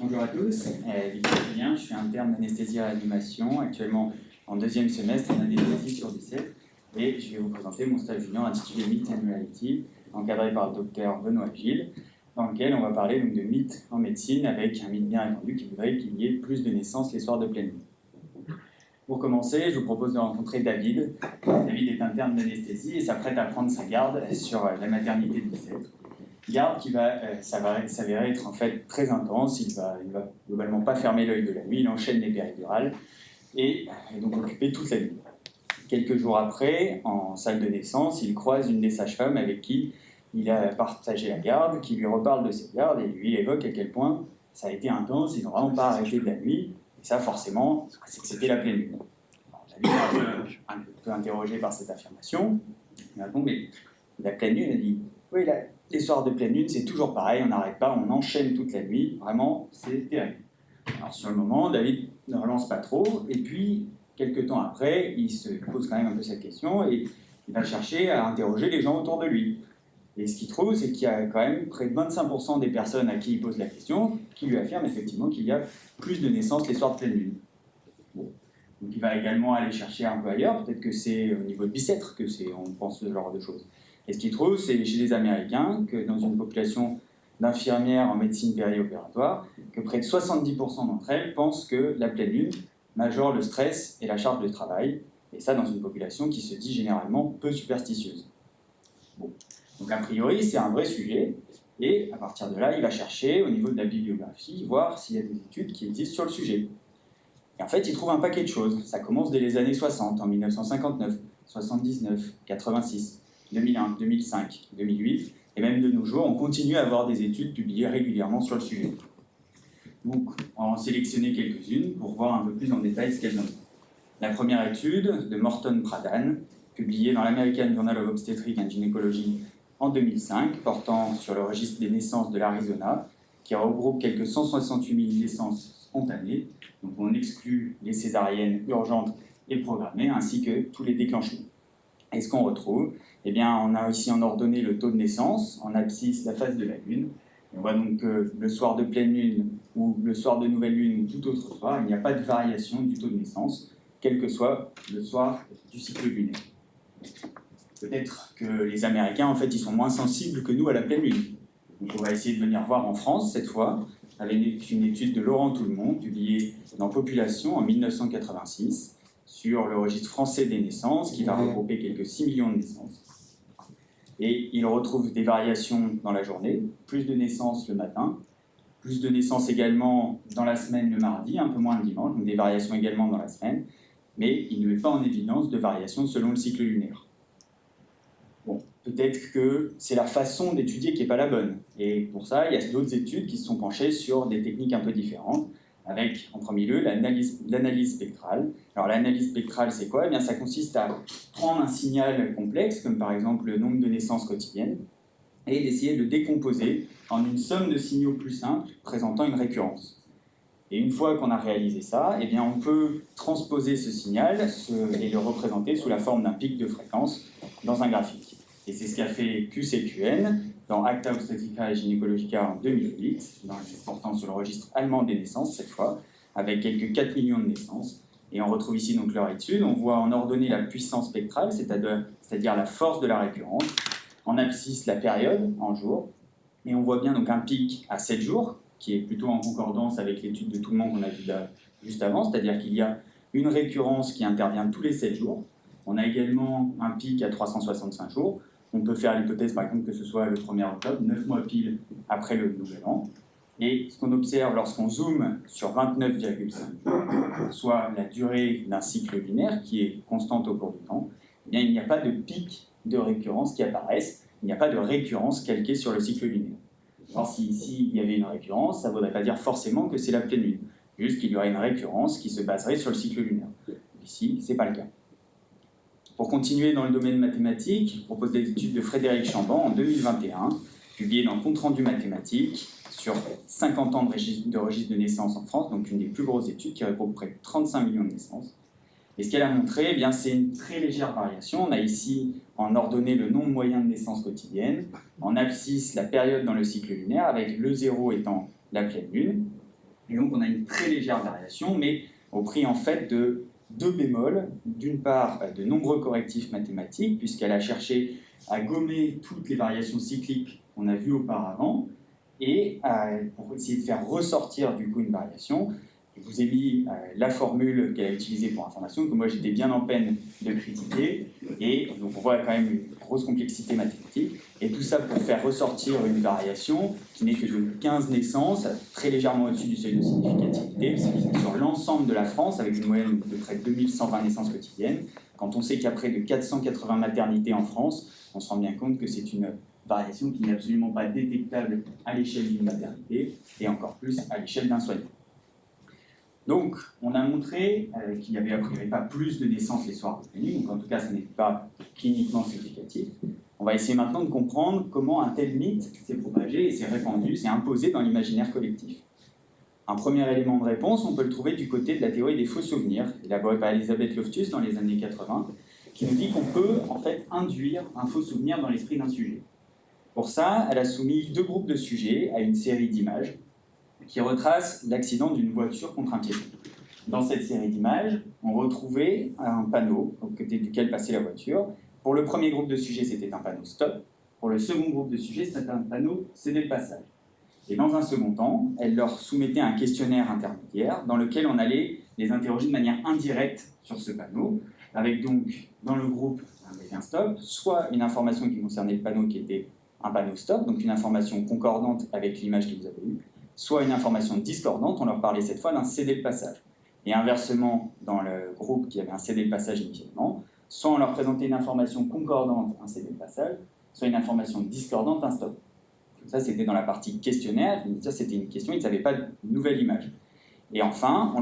Bonjour à tous, Victor Julien, je suis interne d'anesthésie et réanimation, actuellement en deuxième semestre en anesthésie sur Bicêtre, et je vais vous présenter mon stage junior intitulé Myth and Reality, encadré par le docteur Benoît Gilles, dans lequel on va parler donc, de mythes en médecine, avec un mythe bien répandu qui voudrait qu'il y ait plus de naissances les soirs de pleine lune. Pour commencer, je vous propose de rencontrer David. David est interne d'anesthésie et s'apprête à prendre sa garde sur la maternité de Bicêtre. Garde qui va s'avérer être en fait très intense, il va globalement pas fermer l'œil de la nuit, il enchaîne les péridurales et est donc occupé toute la nuit. Quelques jours après, en salle de naissance, il croise une des sages-femmes avec qui il a partagé la garde, qui lui reparle de ses gardes et lui évoque à quel point ça a été intense, ils n'ont vraiment pas arrêté de la nuit, et ça forcément, c'est que c'était la pleine lune. David est un peu interrogé par cette affirmation, il répond, mais la pleine lune, elle dit, oui, les soirs de pleine lune, c'est toujours pareil, on n'arrête pas, on enchaîne toute la nuit, vraiment, c'est terrible. Alors sur le moment, David ne relance pas trop, et puis, quelques temps après, il se pose quand même un peu cette question, et il va chercher à interroger les gens autour de lui. Et ce qu'il trouve, c'est qu'il y a quand même près de 25% des personnes à qui il pose la question qui lui affirment effectivement qu'il y a plus de naissances les soirs de pleine lune. Bon. Donc il va également aller chercher un peu ailleurs, peut-être que c'est au niveau de Bicêtre que on pense ce genre de choses. Et ce qu'il trouve, c'est chez les Américains, que dans une population d'infirmières en médecine périopératoire, que près de 70% d'entre elles pensent que la pleine lune majore le stress et la charge de travail, et ça dans une population qui se dit généralement peu superstitieuse. Bon. Donc a priori, c'est un vrai sujet, et à partir de là, il va chercher au niveau de la bibliographie, voir s'il y a des études qui existent sur le sujet. Et en fait, il trouve un paquet de choses. Ça commence dès les années 60, en 1959, 79, 86, 2001, 2005, 2008, et même de nos jours, on continue à avoir des études publiées régulièrement sur le sujet. Donc, on va en sélectionner quelques-unes pour voir un peu plus en détail ce qu'elles ont. La première étude de Morton Pradhan, publiée dans l'American Journal of Obstetrics and Gynecology en 2005, portant sur le registre des naissances de l'Arizona, qui regroupe quelques 168 000 naissances spontanées. Donc on exclut les césariennes urgentes et programmées, ainsi que tous les déclenchements. Et ce qu'on retrouve, eh bien, on a ici en ordonnée le taux de naissance, en abscisse la phase de la lune. Et on voit donc que le soir de pleine lune ou le soir de nouvelle lune ou tout autre soir, il n'y a pas de variation du taux de naissance, quel que soit le soir du cycle lunaire. Peut-être que les Américains, en fait, ils sont moins sensibles que nous à la pleine lune. Donc on va essayer de venir voir en France, cette fois, avec une étude de Laurent Tout-le-Monde, publiée dans Population en 1986, sur le registre français des naissances, qui va regrouper quelques 6 millions de naissances. Et il retrouve des variations dans la journée, plus de naissances le matin, plus de naissances également dans la semaine le mardi, un peu moins le dimanche, donc des variations également dans la semaine, mais il ne met pas en évidence de variations selon le cycle lunaire. Bon, peut-être que c'est la façon d'étudier qui n'est pas la bonne. Et pour ça, il y a d'autres études qui se sont penchées sur des techniques un peu différentes, avec en premier lieu l'analyse spectrale. Alors l'analyse spectrale, c'est quoi? Eh bien, ça consiste à prendre un signal complexe, comme par exemple le nombre de naissances quotidiennes, et d'essayer de le décomposer en une somme de signaux plus simples présentant une récurrence. Et une fois qu'on a réalisé ça, eh bien, on peut transposer ce signal et le représenter sous la forme d'un pic de fréquence dans un graphique. Et c'est ce qu'a fait QCQN dans Acta Obstetrica et Gynecologica en 2008, portant sur le registre allemand des naissances cette fois, avec quelques 4 millions de naissances. Et on retrouve ici donc leur étude. On voit en ordonnée la puissance spectrale, c'est-à-dire la force de la récurrence, en abscisse la période en jours, et on voit bien donc un pic à 7 jours, qui est plutôt en concordance avec l'étude de Tout-le-Monde qu'on a vue juste avant, c'est-à-dire qu'il y a une récurrence qui intervient tous les 7 jours. On a également un pic à 365 jours. On peut faire l'hypothèse, par exemple, que ce soit le 1er octobre, 9 mois pile après le Nouvel An. Et ce qu'on observe lorsqu'on zoome sur 29,5 jours, soit la durée d'un cycle lunaire qui est constante au cours du temps, eh bien, il n'y a pas de pic de récurrence qui apparaissent, il n'y a pas de récurrence calquée sur le cycle lunaire. Alors si ici il y avait une récurrence, ça ne voudrait pas dire forcément que c'est la pleine lune, juste qu'il y aurait une récurrence qui se baserait sur le cycle lunaire. Ici, ce n'est pas le cas. Pour continuer dans le domaine mathématique, je propose des études de Frédéric Chamban en 2021, publiées dans Compte rendu mathématique sur 50 ans de registre de naissance en France, donc une des plus grosses études qui regroupe près de 35 millions de naissances. Et ce qu'elle a montré, eh bien, c'est une très légère variation. On a ici en ordonnée le nombre moyen de naissances quotidiennes, en abscisse la période dans le cycle lunaire, avec le 0 étant la pleine lune. Et donc on a une très légère variation, mais au prix en fait de deux bémols. D'une part, de nombreux correctifs mathématiques, puisqu'elle a cherché à gommer toutes les variations cycliques qu'on a vues auparavant, et pour essayer de faire ressortir du coup une variation. Je vous ai mis la formule qu'elle a utilisée pour information, que moi j'étais bien en peine de critiquer, et donc on voit quand même une grosse complexité mathématique, et tout ça pour faire ressortir une variation qui n'est que de 15 naissances, très légèrement au-dessus du seuil de significativité, sur l'ensemble de la France, avec une moyenne de près de 2120 naissances quotidiennes. Quand on sait qu'il y a près de 480 maternités en France, on se rend bien compte que c'est une variation qui n'est absolument pas détectable à l'échelle d'une maternité, et encore plus à l'échelle d'un soignant. Donc, on a montré qu'il n'y avait a priori pas plus de naissances les soirs de nuit, donc en tout cas, ça n'était pas cliniquement significatif. On va essayer maintenant de comprendre comment un tel mythe s'est propagé et s'est répandu, s'est imposé dans l'imaginaire collectif. Un premier élément de réponse, on peut le trouver du côté de la théorie des faux souvenirs, élaborée par Elisabeth Loftus dans les années 80, qui nous dit qu'on peut en fait induire un faux souvenir dans l'esprit d'un sujet. Pour ça, elle a soumis deux groupes de sujets à une série d'images qui retrace l'accident d'une voiture contre un piéton. Dans cette série d'images, on retrouvait un panneau au côté duquel passait la voiture. Pour le premier groupe de sujets, c'était un panneau stop. Pour le second groupe de sujets, c'était un panneau céder le passage. Et dans un second temps, elle leur soumettait un questionnaire intermédiaire dans lequel on allait les interroger de manière indirecte sur ce panneau, avec donc dans le groupe avec un stop, soit une information qui concernait le panneau qui était un panneau stop, donc une information concordante avec l'image qu'ils avaient eue, soit une information discordante, on leur parlait cette fois d'un céder le passage. Et inversement, dans le groupe qui avait un céder le passage initialement, soit on leur présentait une information concordante, un céder le passage, soit une information discordante, un stop. Ça, c'était dans la partie questionnaire, ça c'était une question, ils ne savaient pas de nouvelle image. Et enfin, on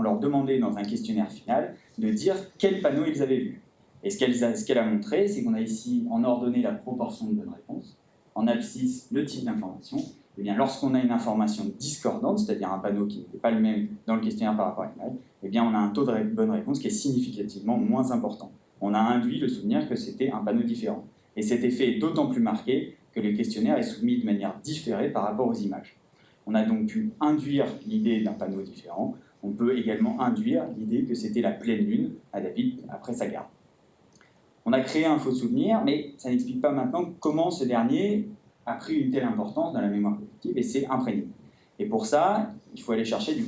leur demandait dans un questionnaire final de dire quel panneau ils avaient vu. Et ce qu'elle a montré, c'est qu'on a ici en ordonnée la proportion de bonnes réponses, en abscisse le type d'information. Eh bien, lorsqu'on a une information discordante, c'est-à-dire un panneau qui n'était pas le même dans le questionnaire par rapport à l'image, eh bien, on a un taux de bonne réponse qui est significativement moins important. On a induit le souvenir que c'était un panneau différent. Et cet effet est d'autant plus marqué que le questionnaire est soumis de manière différée par rapport aux images. On a donc pu induire l'idée d'un panneau différent. On peut également induire l'idée que c'était la pleine lune à David après sa garde. On a créé un faux souvenir, mais ça n'explique pas maintenant comment ce dernier a pris une telle importance dans la mémoire collective et s'est imprégné. Et pour ça, il faut aller chercher il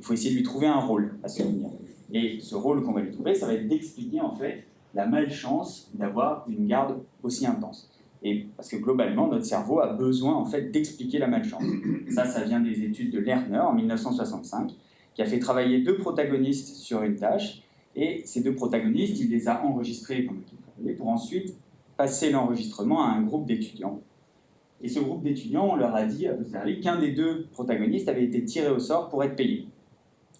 faut essayer de lui trouver un rôle à ce souvenir. Et ce rôle qu'on va lui trouver, ça va être d'expliquer en fait la malchance d'avoir une garde aussi intense. Et parce que globalement, notre cerveau a besoin en fait d'expliquer la malchance. Ça vient des études de Lerner en 1965, qui a fait travailler deux protagonistes sur une tâche. Et ces deux protagonistes, il les a enregistrés pendant qu'ils travaillaient pour ensuite passer l'enregistrement à un groupe d'étudiants. Et ce groupe d'étudiants, on leur a dit, qu'un des deux protagonistes avait été tiré au sort pour être payé.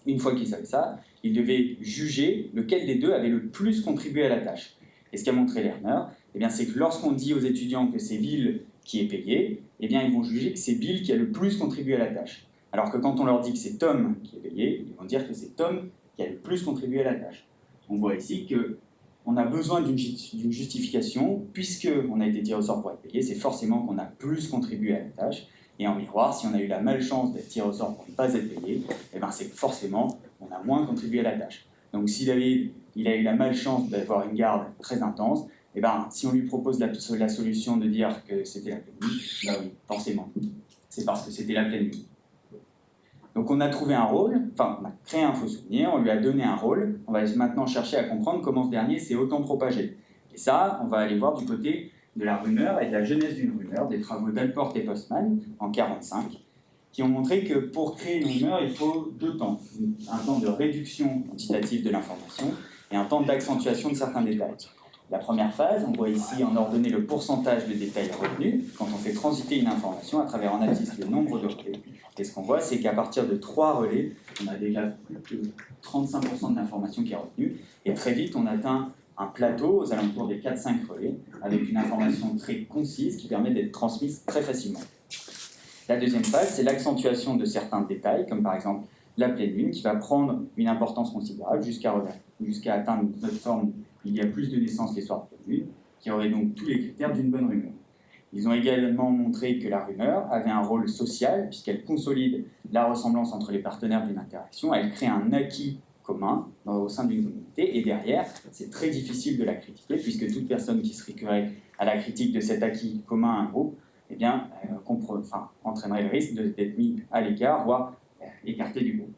Une fois qu'ils savaient ça, ils devaient juger lequel des deux avait le plus contribué à la tâche. Et ce qu'a montré Lerner, c'est que lorsqu'on dit aux étudiants que c'est Bill qui est payé, ils vont juger que c'est Bill qui a le plus contribué à la tâche. Alors que quand on leur dit que c'est Tom qui est payé, ils vont dire que c'est Tom qui a le plus contribué à la tâche. On voit ici qu'on a besoin d'une justification, puisqu'on a été tiré au sort pour être payé, c'est forcément qu'on a plus contribué à la tâche. Et en miroir, si on a eu la malchance d'être tiré au sort pour ne pas être payé, c'est que forcément, on a moins contribué à la tâche. Donc s'il a eu la malchance d'avoir une garde très intense, si on lui propose la solution de dire que c'était la pleine lune, oui, forcément, c'est parce que c'était la pleine lune. Donc on a trouvé un rôle, on a créé un faux souvenir, on lui a donné un rôle, on va maintenant chercher à comprendre comment ce dernier s'est autant propagé. Et ça, on va aller voir du côté de la rumeur et de la genèse d'une rumeur, des travaux d'Alport et Postman en 1945, qui ont montré que pour créer une rumeur, il faut deux temps. Un temps de réduction quantitative de l'information et un temps d'accentuation de certains détails. La première phase, on voit ici en ordonnée le pourcentage de détails retenus quand on fait transiter une information à travers en abscisse le nombre de relais. Et ce qu'on voit, c'est qu'à partir de 3 relais, on a déjà plus de 35% de l'information qui est retenue. Et très vite, on atteint un plateau aux alentours des 4-5 relais avec une information très concise qui permet d'être transmise très facilement. La deuxième phase, c'est l'accentuation de certains détails, comme par exemple la pleine lune, qui va prendre une importance considérable jusqu'à atteindre notre forme il y a plus de naissances les soirs de pleine lune, qui aurait donc tous les critères d'une bonne rumeur. Ils ont également montré que la rumeur avait un rôle social, puisqu'elle consolide la ressemblance entre les partenaires d'une interaction, elle crée un acquis commun au sein d'une communauté, et derrière, c'est très difficile de la critiquer, puisque toute personne qui se récurrait à la critique de cet acquis commun à un groupe, eh bien, entraînerait le risque d'être mis à l'écart, voire écarté du groupe.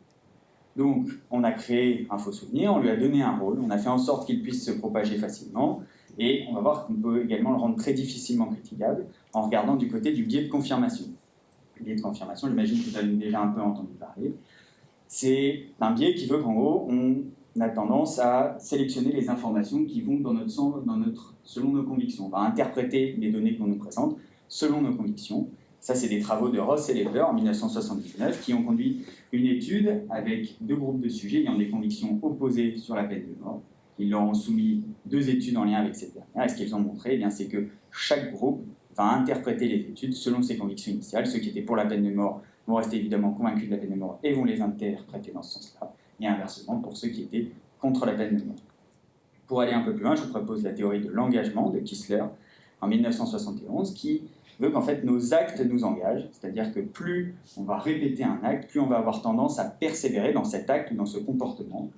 Donc, on a créé un faux souvenir, on lui a donné un rôle, on a fait en sorte qu'il puisse se propager facilement, et on va voir qu'on peut également le rendre très difficilement critiquable en regardant du côté du biais de confirmation. Le biais de confirmation, j'imagine que vous avez déjà un peu entendu parler. C'est un biais qui veut qu'en gros, on a tendance à sélectionner les informations qui vont dans notre sens, selon nos convictions. On va interpréter les données qu'on nous présente selon nos convictions. Ça, c'est des travaux de Ross et Leber en 1979 qui ont conduit une étude avec 2 groupes de sujets ayant des convictions opposées sur la peine de mort. Ils leur ont soumis 2 études en lien avec cette dernière. Et ce qu'ils ont montré, c'est que chaque groupe va interpréter les études selon ses convictions initiales. Ceux qui étaient pour la peine de mort vont rester évidemment convaincus de la peine de mort et vont les interpréter dans ce sens-là. Et inversement, pour ceux qui étaient contre la peine de mort. Pour aller un peu plus loin, je vous propose la théorie de l'engagement de Kistler en 1971 qui veut qu'en fait nos actes nous engagent, c'est-à-dire que plus on va répéter un acte, plus on va avoir tendance à persévérer dans cet acte ou dans ce comportement.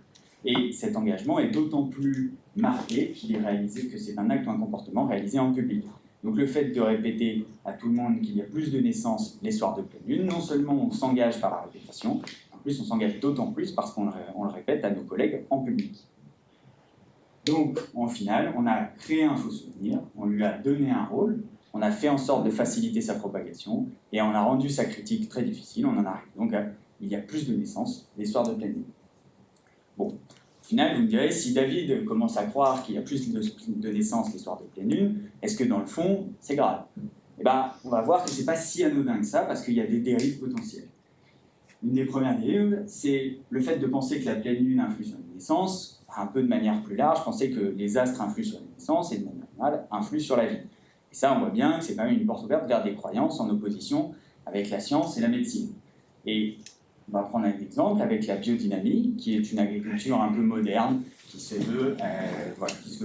Et cet engagement est d'autant plus marqué qu'il est réalisé que c'est un acte ou un comportement réalisé en public. Donc le fait de répéter à tout le monde qu'il y a plus de naissances les soirs de pleine lune, non seulement on s'engage par la répétition, en plus on s'engage d'autant plus parce qu'on le répète à nos collègues en public. Donc, en final, on a créé un faux souvenir, on lui a donné un rôle, on a fait en sorte de faciliter sa propagation, et on a rendu sa critique très difficile, on en arrive donc à il y a plus de naissances les soirs de pleine lune. Bon, au final, vous me direz, si David commence à croire qu'il y a plus de naissances les soirs de pleine lune, est-ce que dans le fond, c'est grave? Eh bien, on va voir que ce n'est pas si anodin que ça, parce qu'il y a des dérives potentielles. Une des premières dérives, c'est le fait de penser que la pleine lune influe sur les naissances, un peu de manière plus large, penser que les astres influent sur les naissances et de manière normale influent sur la vie. Et ça, on voit bien que c'est quand même une porte ouverte vers des croyances en opposition avec la science et la médecine. Et on va prendre un exemple avec la biodynamie, qui est une agriculture un peu moderne, qui se veut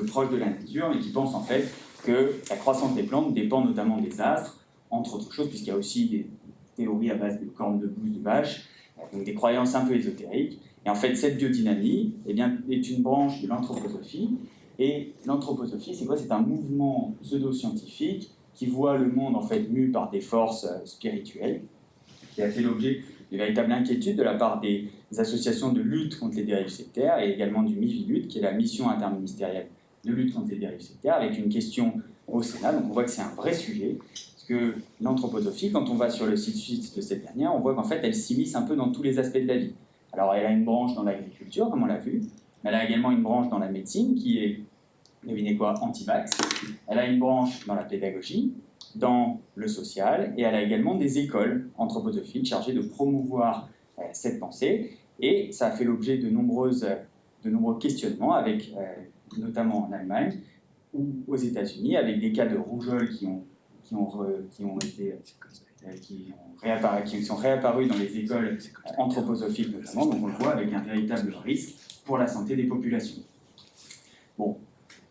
proche de la nature et qui pense en fait que la croissance des plantes dépend notamment des astres, entre autres choses, puisqu'il y a aussi des théories à base de cornes de bouse de vache, donc des croyances un peu ésotériques. Et en fait, cette biodynamie est une branche de l'anthroposophie. Et l'anthroposophie, c'est quoi? C'est un mouvement pseudo-scientifique qui voit le monde en fait mu par des forces spirituelles, qui a fait l'objet de véritables inquiétudes de la part des associations de lutte contre les dérives sectaires et également du MIVILUT, qui est la mission interministérielle de lutte contre les dérives sectaires, avec une question au Sénat. Donc on voit que c'est un vrai sujet. Que l'anthroposophie, quand on va sur le site de cette dernière, on voit qu'en fait, elle s'immisce un peu dans tous les aspects de la vie. Alors, elle a une branche dans l'agriculture, comme on l'a vu, mais elle a également une branche dans la médecine, qui est, devinez quoi, anti-vax. Elle a une branche dans la pédagogie, dans le social, et elle a également des écoles anthroposophiques chargées de promouvoir cette pensée, et ça a fait l'objet de nombreux questionnements, avec, notamment en Allemagne ou aux États-Unis, avec des cas de rougeole qui sont réapparus dans les écoles anthroposophiques notamment, donc on le voit avec un véritable risque pour la santé des populations. Bon,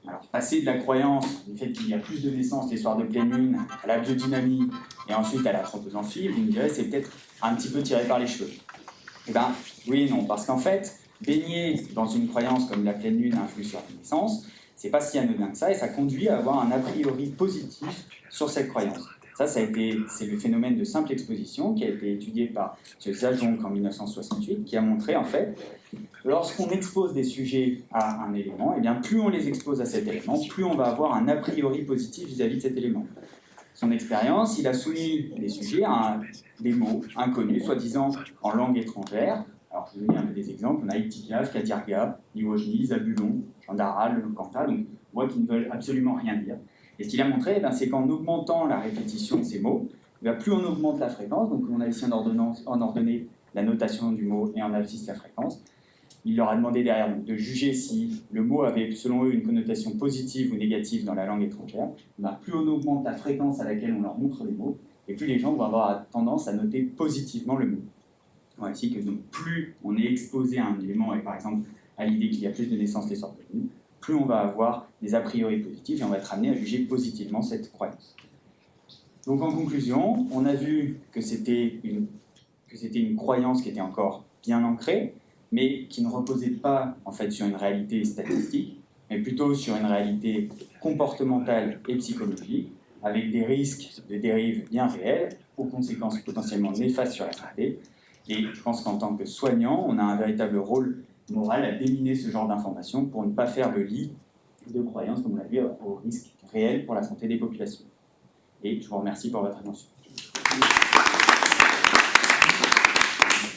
alors passer de la croyance du fait qu'il y a plus de naissances les soirs de pleine lune à la biodynamie et ensuite à l'anthroposophie, vous me direz c'est peut-être un petit peu tiré par les cheveux. Eh bien, oui et non, parce qu'en fait, baigner dans une croyance comme la pleine lune influe sur la naissance, c'est pas si anodin que ça, et ça conduit à avoir un a priori positif sur cette croyance. Ça c'est le phénomène de simple exposition qui a été étudié par M. Zajonc en 1968, qui a montré en fait, lorsqu'on expose des sujets à un élément, et bien plus on les expose à cet élément, plus on va avoir un a priori positif vis-à-vis de cet élément. Son expérience, il a soumis les sujets à des mots inconnus, soi-disant en langue étrangère. Alors, je vais vous donner un peu des exemples. On a Itikiaf, Katirga, Iwojni, Zabulon, Chandaral, Kanta, donc on voit qu'ils ne veulent absolument rien dire. Et ce qu'il a montré, c'est qu'en augmentant la répétition de ces mots, plus on augmente la fréquence, donc on a ici en ordonnée la notation du mot et en abscisse la fréquence. Il leur a demandé derrière de juger si le mot avait, selon eux, une connotation positive ou négative dans la langue étrangère. Plus on augmente la fréquence à laquelle on leur montre les mots, et plus les gens vont avoir tendance à noter positivement le mot. On voit ici que donc, plus on est exposé à un élément, et par exemple à l'idée qu'il y a plus de naissances les soirs de lune, plus on va avoir des a priori positifs et on va être amené à juger positivement cette croyance. Donc en conclusion, on a vu que c'était une croyance qui était encore bien ancrée, mais qui ne reposait pas en fait sur une réalité statistique, mais plutôt sur une réalité comportementale et psychologique, avec des risques de dérive bien réels, aux conséquences potentiellement néfastes sur la santé. Et je pense qu'en tant que soignant, on a un véritable rôle moral à déminer ce genre d'informations pour ne pas faire le lit de croyances, comme on l'a dit, aux risques réels pour la santé des populations. Et je vous remercie pour votre attention.